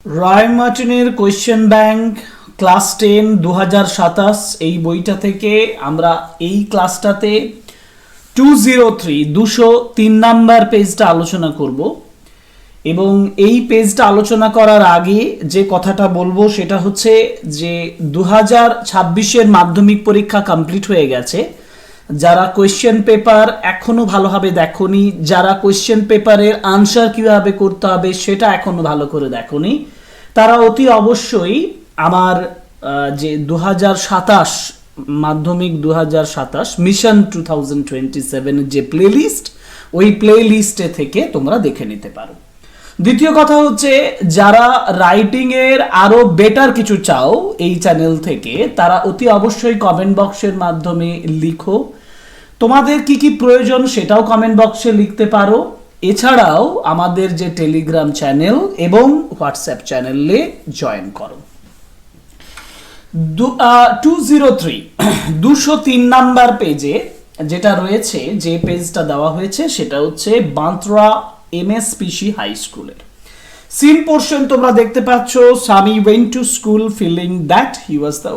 রয় মার্টিনের question bank class 10 2027 এই বইটা থেকে আমরা এই ক্লাসটাতে 203 নাম্বার পেজটা আলোচনা করব এবং এই পেজটা আলোচনা করার আগে যে কথাটা বলবো সেটা হচ্ছে যে 2026 এর মাধ্যমিক পরীক্ষা কমপ্লিট হয়ে গেছে। যারা কোয়েশ্চেন পেপার এখনো ভালোভাবে দেখোনি, যারা কোয়েশ্চেন পেপারের আনসার কিভাবে করতে হবে সেটা এখনো ভালো করে দেখোনি, তারা অতি অবশ্যই আমার যে 2027 মাধ্যমিক 2027 মিশন 2027 যে প্লেলিস্ট, ওই প্লেলিস্টে থেকে তোমরা দেখে নিতে পারো। দ্বিতীয় কথা হচ্ছে যারা রাইটিং এর আরো বেটার কিছু চাও এই চ্যানেল থেকে, তারা অতি অবশ্যই কমেন্ট বক্সের মাধ্যমে লিখো। তোমাদের কি কি প্রয়োজন সেটাও কমেন্ট বক্সে লিখতে পারো। এছাড়াও আমাদের যে টেলিগ্রাম চ্যানেল এবং হোয়াটসঅ্যাপ চ্যানেলে জয়েন করো। 203 নাম্বার পেজে যেটা রয়েছে, যে পেজটা দেওয়া হয়েছে সেটা হচ্ছে বান্দ্রা এমএসপিসি হাই স্কুলের সিন পোর্শন তোমরা দেখতে পাচ্ছ। Sammy went to school feeling that he was the.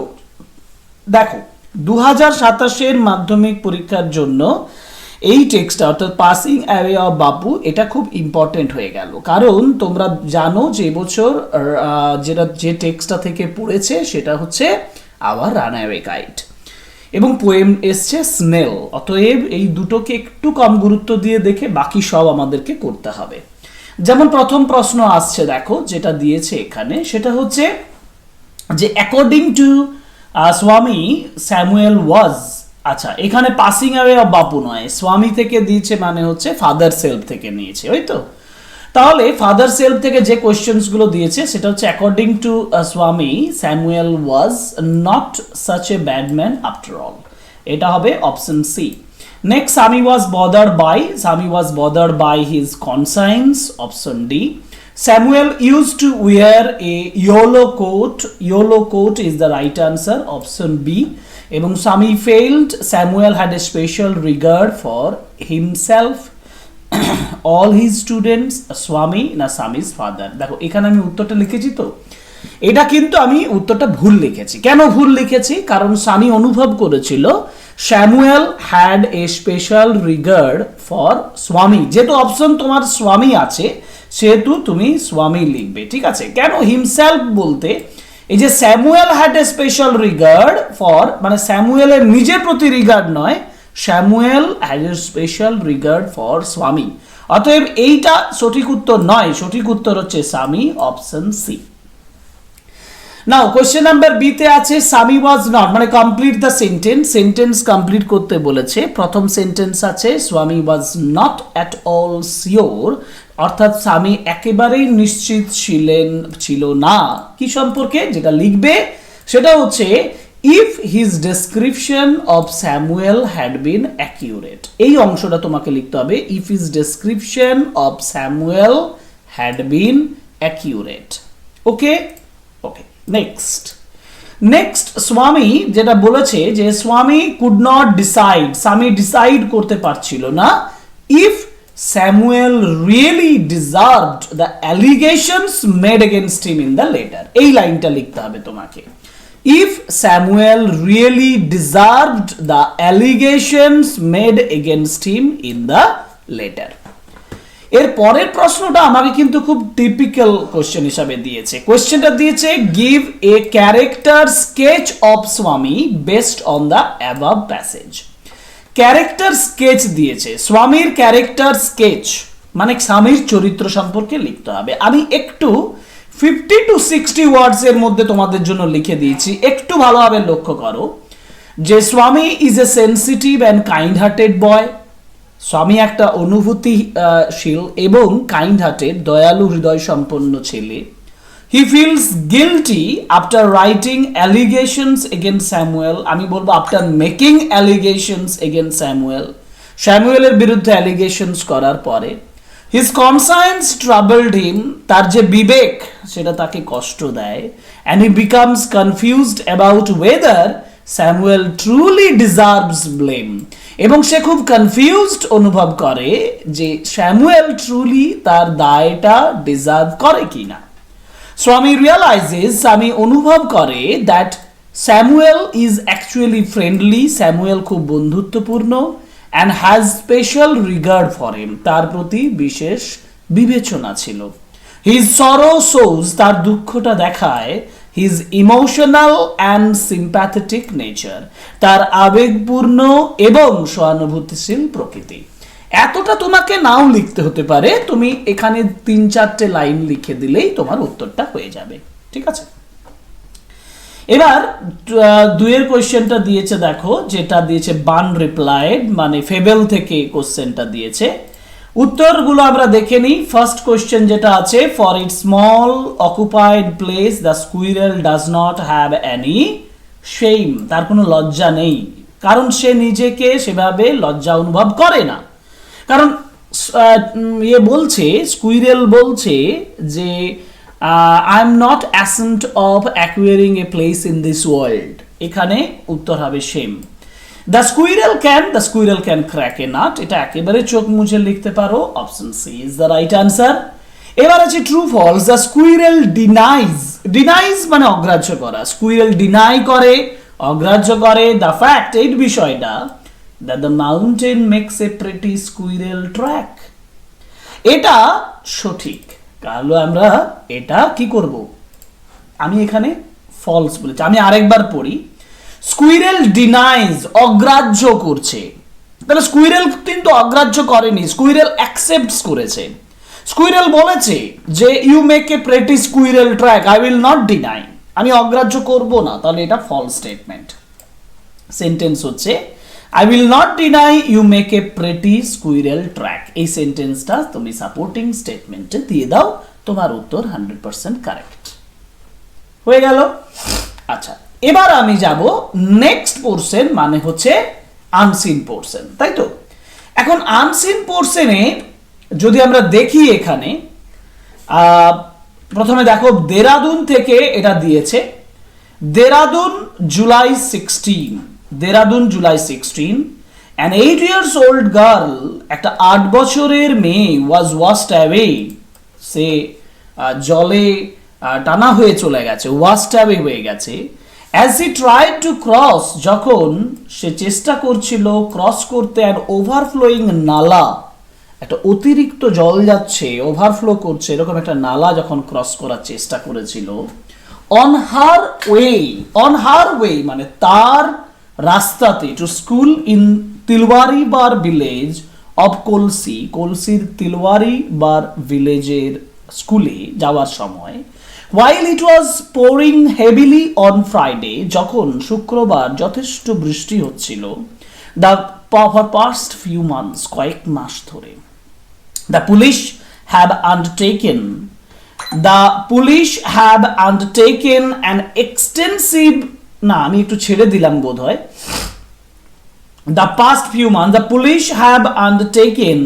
দেখো 2027 এর মাধ্যমিক পরীক্ষার জন্য এই টেক্সটটা অর্থাৎ পাসিং অ্যাওয়ে অফ বাপু এটা খুব ইম্পর্টেন্ট হয়ে গেল, কারণ তোমরা জানো যে এবছর যে টেক্সটটা থেকে পড়েছে সেটা হচ্ছে আওয়ার রানঅ্যাওয়ে গাইড এবং পোয়েম এসছে স্নেল। অতএব এই দুটোকে একটু কম গুরুত্ব দিয়ে দেখে বাকি সব আমাদেরকে করতে হবে। যেমন প্রথম প্রশ্ন আসছে, দেখো যেটা দিয়েছে এখানে সেটা হচ্ছে যে অ্যাকর্ডিং টু স্বামী স্যামুয়েল ওয়াজ, আচ্ছা এখানে পাসিং অ্যাওয়ে অফ বাপু নয়, স্বামী থেকে দিয়েছে মানে হচ্ছে ফাদার সেলফ থেকে নিয়েছে, ওই তো। তাহলে ফাদার সেলফ থেকে যে কোয়েশ্চেন্স গুলো দিয়েছে সেটা হচ্ছে according to Swami Samuel was not such a bad man after all, এটা হবে option C. Next Swami was bothered by his conscience, option D. Samuel used to wear a yellow coat is the right answer, option B. এবং Sami failed, Samuel had a special regard for himself, all his students, Swami না Sami's father। দেখো এখানে আমি উত্তরটা লিখেছি, তো এটা কিন্তু আমি উত্তরটা ভুল লিখেছি। কেন ভুল লিখেছি? কারণ স্বামী অনুভব করেছিল Samuel had a special regard for স্বামী, যেহেতু অপশন তোমার স্বামী আছে সেহেতু তুমি স্বামী লিখবে, ঠিক আছে। কেন হিমসেলফ বলতে, এই যে Samuel had a special regard for মানে স্যামুয়েলের নিজের প্রতি রিগার্ড নয়, Samuel had a special regard for স্বামী। অতএব এইটা সঠিক উত্তর নয়, সঠিক উত্তর হচ্ছে স্বামী, option C. Now question number B তে আছে স্বামী ওয়াজ নট, মানে কমপ্লিট দ্য সেন্টেন্স কমপ্লিট করতে বলেছে। প্রথম সেন্টেন্স আছে স্বামী was not at all sure, অর্থাৎ স্বামী একেবারেই নিশ্চিত ছিল না কি সম্পর্কে, যেটা লিখবে সেটা হচ্ছে if his description of Samuel had been accurate, এই অংশটা তোমাকে লিখতে হবে, if his description of Samuel had been accurate. Okay okay, next স্বামী যেটা বলেছে যে স্বামী কুড নট ডিসাইড, স্বামী ডিসাইড করতে পারছিল না if Samuel really deserved the allegations made against him in the letter, এই লাইনটা লিখতে হবে তোমাকে, if Samuel really deserved the allegations made against him in the letter। এর পরের প্রশ্নটা আমাকে কিন্তু খুব টিপিক্যাল কোশ্চেন হিসাবে দিয়েছে। কোশ্চেনটা দিয়েছে give a character sketch of Swami based on the above passage. Character sketch দিয়েছে, স্বামীর ক্যারেক্টার স্কেচ মানে স্বামীর চরিত্র সম্পর্কে লিখতে হবে। আমি একটু 50 to 60 ওয়ার্ডস এর মধ্যে তোমাদের জন্য লিখে দিয়েছি, একটু ভালোভাবে লক্ষ্য করো যে Swami is a sensitive and kind hearted boy, Swami একটা অনুভূতিশীল এবং কাইন্ড হার্টেড দয়ালু হৃদয় সম্পন্ন ছেলে। He feels guilty after writing allegations against Samuel, আমি বলবো after making allegations against Samuel, স্যামুয়েলের বিরুদ্ধে অ্যালিগেশনস করার পরে। His conscience troubled him, তার যে বিবেক সেটা তাকে কষ্ট দেয়, and he becomes confused about whether Samuel truly deserves blame, এবং সে খুব কনফিউজড অনুভব করে যে স্যামুয়েল ট্রুলি তার দায়টা ডিজার্ভ করে কিনা। স্বামী রিয়ালাইজেস, স্বামী অনুভব করে that Samuel is actually friendly, Samuel খুব বন্ধুত্বপূর্ণ, and has special regard for him, তার প্রতি বিশেষ বিবেচনা ছিল। হিজ সরো শোজ, তার দুঃখটা দেখায় his emotional and sympathetic nature, তার আবেগপূর্ণ এবং সহানুভূতিশীল প্রকৃতি। এতটা তোমাকে নাও লিখতে হতে পারে, তুমি এখানে 3-4টে লাইন লিখে দিলেই তোমার উত্তরটা হয়ে যাবে, ঠিক আছে। এবার 2 কোশ্চেনটা দিয়েছে, দেখো যেটা দিয়েছে বান রিপ্লাইড, মানে ফেবেল থেকে কোশ্চেনটা দিয়েছে। উত্তরগুলো আমরা দেখে নিই। ফার্স্ট কোশ্চেন যেটা আছে, for it small occupied place the squirrel does not have any shame, তার কোনো লজ্জা নেই, কারণ সে নিজেকে সেভাবে লজ্জা অনুভব করে না। কারণ বলছে, স্কুইরেল বলছে যে I am not ascent of acquiring a place in this world, এখানে উত্তর হবে same. The squirrel can crack a nut, এটা একেবারে চোখ মুছে লিখতে পারো, option C is the right answer. এবার আছে true false, the squirrel denies মানে অগ্রাহ্য করা, স্কুইরেল ডিনাই করে, অগ্রাহ্য করে দ্য ফ্যাক্ট, এই বিষয়টা, that the mountain makes a pretty squirrel track, এটা সঠিক। তাহলে আমরা এটা কি করব, আমি এখানে ফলস বলেছি, আমি আরেকবার পড়ি। স্কুইরেল ডিনাইজ, অগ্রাহ্য করছে, তাহলে স্কুইরেল কিন্তু অগ্রাহ্য করেনি, স্কুইরেল অ্যাকসেপ্টস করেছে। স্কুইরেল বলেছে যে you make a pretty squirrel track, I will not deny, আমি অগ্রাহ্য করব না, তাহলে এটা ফলস স্টেটমেন্ট। সেন্টেন্স হচ্ছে I will not deny you make a pretty squirrel track, এই সেন্টেন্সটা তুমি সাপোর্টিং স্টেটমেন্টে দিয়ে দাও, তোমার উত্তর 100% কারেক্ট হয়ে গেল। আচ্ছা, এবার আমি যাব নেক্সট পোরশন, মানে হচ্ছে আনসিন পোরশন, তাই তো। এখন আনসিন পোরশনে যদি আমরা দেখি, এখানে প্রথমে দেখো দেরাদুন থেকে এটা দিয়েছে, Dehradun July 16, Dehradun July 16, an 8 years old girl, একটা 8 বছরের মেয়ে, was washed away, সে জলে টানা হয়ে চলে গেছে, washed away হয়ে গেছে, as she tried to cross, যখন সে চেষ্টা করছিল ক্রস করতে an overflowing নালা, একটা অতিরিক্ত জল যাচ্ছে, ওভারফ্লো করছে, এরকম একটা নালা যখন ক্রস করার চেষ্টা করেছিল, on her way মানে তার রাস্তাতে, টু স্কুল ইন তিলওয়ারি বার ভিলেজ অফ কলসি, কলসির তিলওয়ারি বার ভিলেজের স্কুলে যাওয়ার সময়, while it was pouring heavily on Friday, যখন শুক্রবার যথেষ্ট বৃষ্টি হচ্ছিল, for past few months, কয়েক মাস ধরে, the police have undertaken an extensive, না আমি একটু ছেড়ে দিলাম বোধ হয়, the past few months the police have undertaken,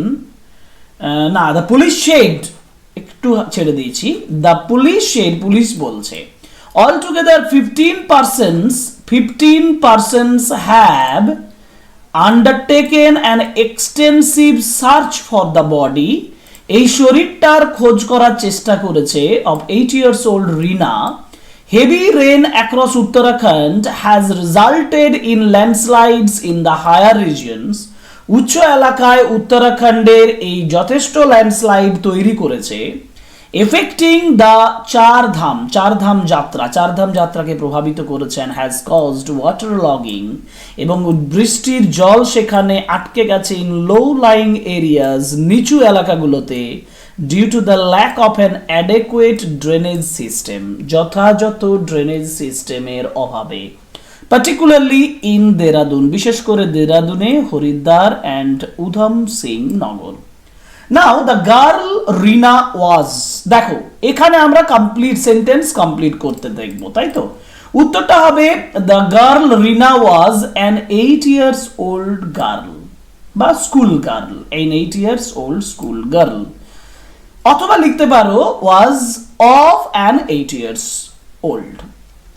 না the police said, একটু ছেড়ে দিয়েছি, the police said, পুলিশ বলছে, altogether 15 persons have undertaken an extensive search for the body, এই শরীরটার খোঁজ করার চেষ্টা করেছে, of 8 years old Rina. Heavy rain across Uttarakhand has resulted in landslides in the higher regions. উচ্চ এলাকায় উত্তরাখণ্ডের এই যথেষ্ট ল্যান্ডস্লাইড তৈরি করেছে, এফেক্টিং দ্য চারধাম যাত্রাকে প্রভাবিত করেছে, and has caused water logging, এবং বৃষ্টির জল সেখানে আটকে গেছে, in low lying areas, নিচু এলাকাগুলোতে, due to the lack of an adequate drainage system, যথাযথ ড্রেনেজ সিস্টেমের অভাবে, particularly in দেরাদুন, বিশেষ করে দেরাদুনে, Haridwar and Udham Singh Nagar. Now the girl Rina was, দেখো এখানে আমরা কমপ্লিট সেন্টেন্স কমপ্লিট করতে দেখব, তাই তো। উত্তরটা হবে the girl Rina was an 8 years old girl, বা school girl, an 8 years old school girl, অথবা লিখতে পারো was of an 8 years old,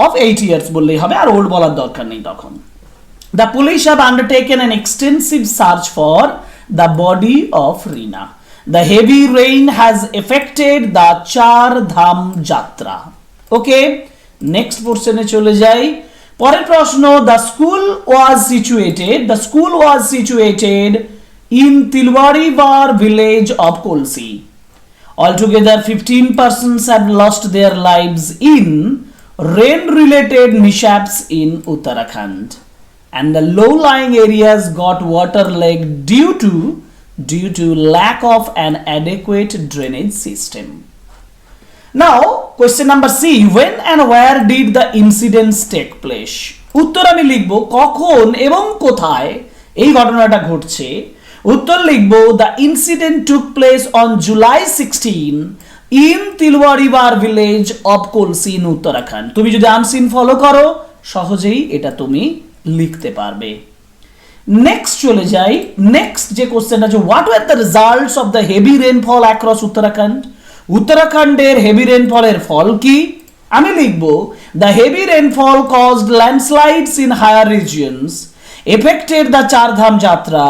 of 8 years বললেই হবে, আর ওল্ড বলার দরকার নেই তখন। The police have undertaken an extensive search for the body of Rina. The heavy rain has affected the Char Dham Jatra. Okay, next portion এ চলে যাই। পরের প্রশ্ন, the school was situated in Tilwariwar village of Kolsi. Altogether 15 persons have lost their lives in rain related mishaps in Uttarakhand, and the low lying areas got waterlogged due to lack of an adequate drainage system. Now question number C, when and where did the incidents take place? উত্তর আমি লিখব কখন এবং কোথায় এই ঘটনাটা ঘটছে। উত্তর লিখব the incident took place on July 16 in Tilwariwar village of Kolsi in Uttarakhand. তুমি যদি আনসিন ফলো করো সহজেই এটা তুমি লিখতে পারবে। নেক্সট চলে যাই। নেক্সট যে কোশ্চেনটা আছে, what were the results of the heavy rainfall across Uttarakhand? উত্তরাখণ্ডের হেভি রেনফলের ফল কি? আমি লিখব the heavy rainfall caused landslides in higher regions, affected the Chardham Yatra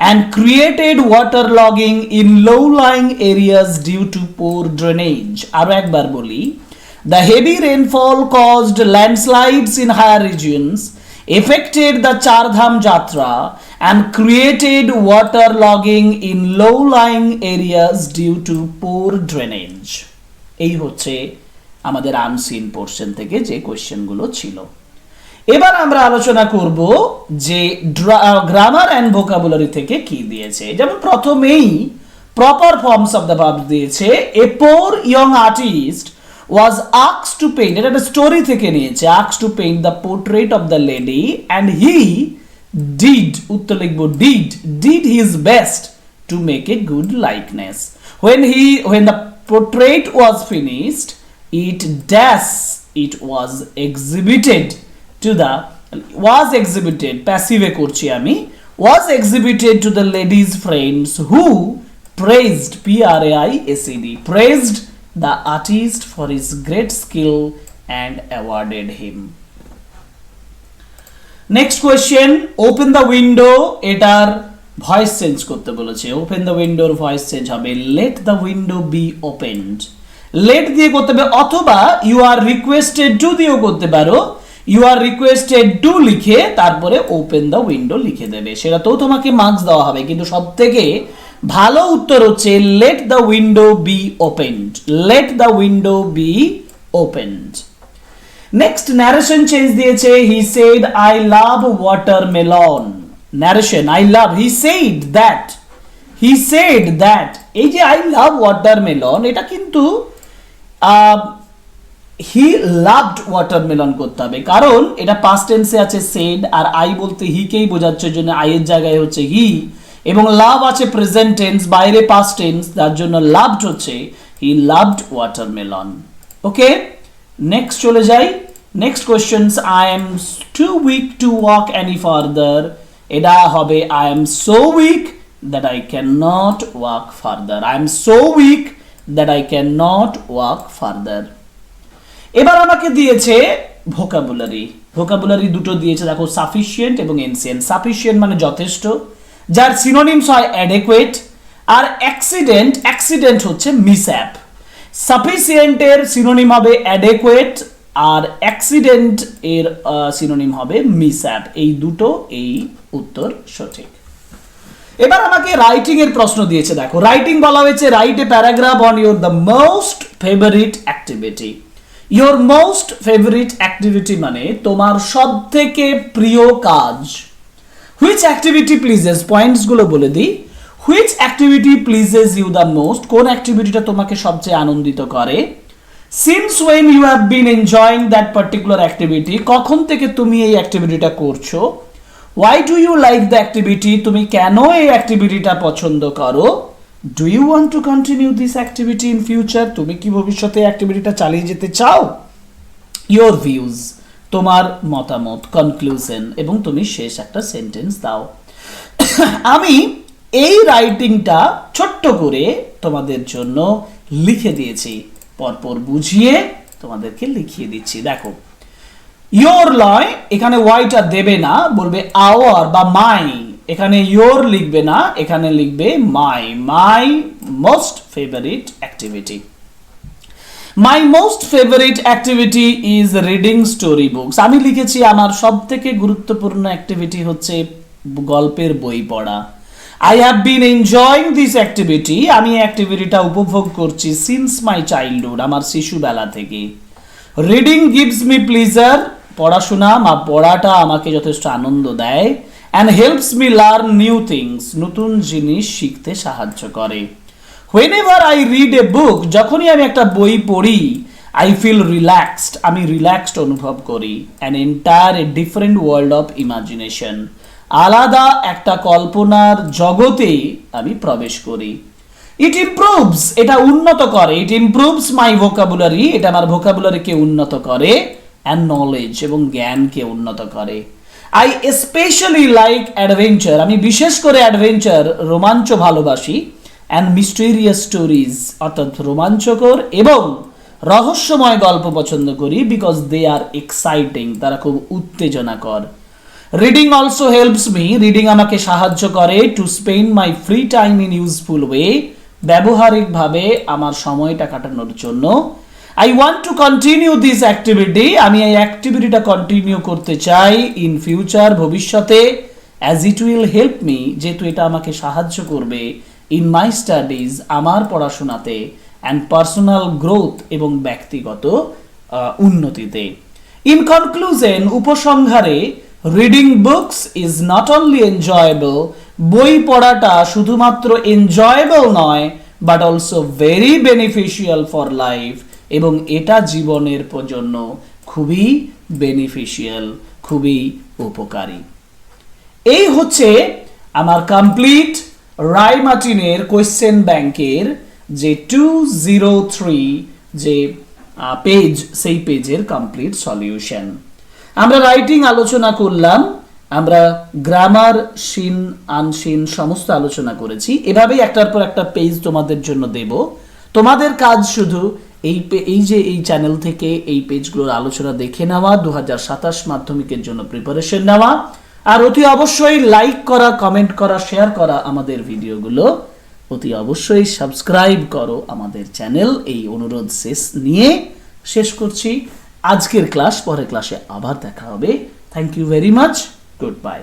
and created waterlogging in low-lying areas due to poor drainage. আরো একবার বলি, the heavy rainfall caused landslides in higher regions, affected the Char Dham Jatra and created waterlogging in low-lying areas due to poor drainage. এই হচ্ছে আমাদের unseen portion থেকে যে কোশ্চেনগুলো ছিল। এবার আমরা আলোচনা করব যে গ্রামার এন্ড ভোকাবুলারি থেকে কি দিয়েছে। যেমন প্রথমেই proper forms of the verbs দিয়েছে। A poor young artist was asked to paint, এটা একটা স্টোরি থেকে নিয়েছে, asked to paint the portrait of the lady and he did, উত্তর লিখব did his best to make a good likeness. when the portrait was finished, it was exhibited to the passive করছি আমি, was exhibited to the lady's friends who praised praised the artist for his great skill and awarded him. Next question, open the window, এটার voice change করতে বলেছে। Open the উইন্ডোর voice change হবে let the window be opened. let দিয়ে করতে হবে, অথবা you are requested to দিয়েও করতে পারো। you are requested to লিখে তারপরে ওপেন দ্য উইন্ডো লিখে দেবে, সেটাতেও তোমাকে মার্কস দেওয়া হবে। কিন্তু সবথেকে ভালো উত্তর হচ্ছে let the window be opened. let the window be opened. Next narration change দিয়েছে। he said I love watermelon. Narration I love, he said that এই যে I love watermelon এটা কিন্তু he loved watermelon করতে হবে, কারণ এটা পাস্ট টেন্সে আছে said, আর I বলতে he কেই বোঝাচ্ছে, জন্য I এর জায়গায় হচ্ছে he, এবং লাভ আছে প্রেজেন্ট টেন্স, বাইরে পাস্ট টেন্স, তার জন্য লাভড হচ্ছে he loved watermelon. Okay, next চলে যাই। Next questions, I am too weak to walk any further. এটা হবে I am so weak that I cannot walk further. I am so weak that I cannot walk further. এবার আমাকে দিয়েছে vocabulary দুটো দিয়েছে, দেখো সাফিসিয়েন্ট এবং এনসিয়েন্ট। সাফিসিয়েন্ট মানে যথেষ্ট, যার সিনোনিমস হয় অ্যাডেকুয়েট, আর অ্যাক্সিডেন্ট হচ্ছে মিসঅ্যাপ। সাফিসিয়েন্টের সিনোনিম হবে অ্যাডেকুয়েট, আর অ্যাক্সিডেন্ট এর সিনোনিম হবে মিসঅ্যাপ। এই দুটো এই উত্তর সঠিক। এবার আমাকে রাইটিং এর প্রশ্ন দিয়েছে। দেখো রাইটিং বলা হয়েছে write a paragraph on you're the most favourite activity. Your most favourite activity মানে তোমার সবথেকে প্রিয় কাজ। হুইচ অ্যাক্টিভিটি প্লিজেস, পয়েন্টস গুলো বলে দিই। Which activity pleases you the most, কোন অ্যাক্টিভিটিটা তোমাকে সবচেয়ে আনন্দিত করে। Since when you have been enjoying that particular activity, কখন থেকে তুমি এই অ্যাক্টিভিটিটা করছো। Why do you like the activity, তুমি কেন এই অ্যাক্টিভিটিটা পছন্দ করো। Do you want to continue this activity in future, তুমি কি ভবিষ্যতে অ্যাক্টিভিটিটা চালিয়ে যেতে চাও। Your views, তোমার মতামত। Conclusion, এবং তুমি শেষ একটা সেন্টেন্স দাও। আমি এই রাইটিংটা ছোট্ট করে তোমাদের জন্য লিখে দিয়েছি, পরপর বুঝিয়ে তোমাদেরকে লিখিয়ে দিচ্ছি। দেখো ইয়োর লয়, এখানে ওয়াইটা দেবে না, বলবে আওয়ার বা মাই, এখানে ইয়োর লিখবে না, এখানে লিখবে my most favourite activity. My most favourite activity is reading story books. আমি লিখেছি আমার সব থেকে গুরুত্বপূর্ণ অ্যাক্টিভিটি হচ্ছে গল্পের বই পড়া। I have been enjoying this activity. আমি এই অ্যাক্টিভিটিটা উপভোগ করছি সিন্স মাই চাইল্ডহুড, আমার শিশুবেলা থেকে। Reading gives me pleasure. পড়াটা আমাকে যথেষ্ট আনন্দ দেয়। And helps me learn new things. নতুন জিনিস শিখতে সাহায্য করে। Whenever I read a book, যখনই আমি একটা বই পড়ি, I feel relaxed, আমি রিল্যাক্সড অনুভব করি। An entire a different world of imagination, আলাদা একটা কল্পনার জগতে আমি প্রবেশ করি। It improves, এটা উন্নত করে। It improves my vocabulary, এটা আমার ভোকাবুলারিকে উন্নত করে। And knowledge, এবং জ্ঞানকে উন্নত করে। I especially like adventure, আমি বিশেষ করে অ্যাডভেঞ্চার, রোমাঞ্চ ভালোবাসি। অ্যান্ড মিস্টেরিয়াস স্টোরিজ, অর্থাৎ রোমাঞ্চকর এবং রহস্যময় গল্প পছন্দ করি। বিকজ দে আর এক্সাইটিং, তারা খুব উত্তেজনাকর। Reading also helps me, reading আমাকে সাহায্য করে। To spend my free time in useful way, ব্যবহারিকভাবে আমার সময়টা কাটানোর জন্য। I want to continue this activity, আমি এই অ্যাক্টিভিটিটা কন্টিনিউ করতে চাই ইন ফিউচার, ভবিষ্যতে। As it will help me, যেহেতু এটা আমাকে সাহায্য করবে ইন মাই স্টাডিজ, আমার পড়াশোনাতে। অ্যান্ড পার্সোনাল গ্রোথ, এবং ব্যক্তিগত উন্নতিতে। ইন কনক্লুশন, উপসংহারে, reading books is not only enjoyable, বই পড়াটা শুধুমাত্র এনজয়েবল নয়, but also very beneficial for life, এবং এটা জীবনের জন্য খুবই বেনিফিশিয়াল, খুবই উপকারী। এই হচ্ছে আমার কমপ্লিট রায়মার্টিনের কোয়েশ্চেন ব্যাংকের যে 203 যে পেজ, সেই পেজের কমপ্লিট সলিউশন। আমরা রাইটিং আলোচনা করলাম, আমরা গ্রামার, শিন আনশিন সমস্ত আলোচনা করেছি। এভাবেই একটার পর একটা পেজ তোমাদের জন্য দেব। তোমাদের কাজ শুধু এই চ্যানেল থেকে এই পেজগুলোর আলোচনা দেখে নেওয়া, 2027 মাধ্যমিকের জন্য প্রিপারেশন নেওয়া, আর অতি অবশ্যই লাইক করা, কমেন্ট করা, শেয়ার করা আমাদের ভিডিওগুলো। অতি অবশ্যই সাবস্ক্রাইব করো আমাদের চ্যানেল। এই অনুরোধ শেষ করছি আজকের ক্লাস। পরের ক্লাসে আবার দেখা হবে। Thank you very much, good by.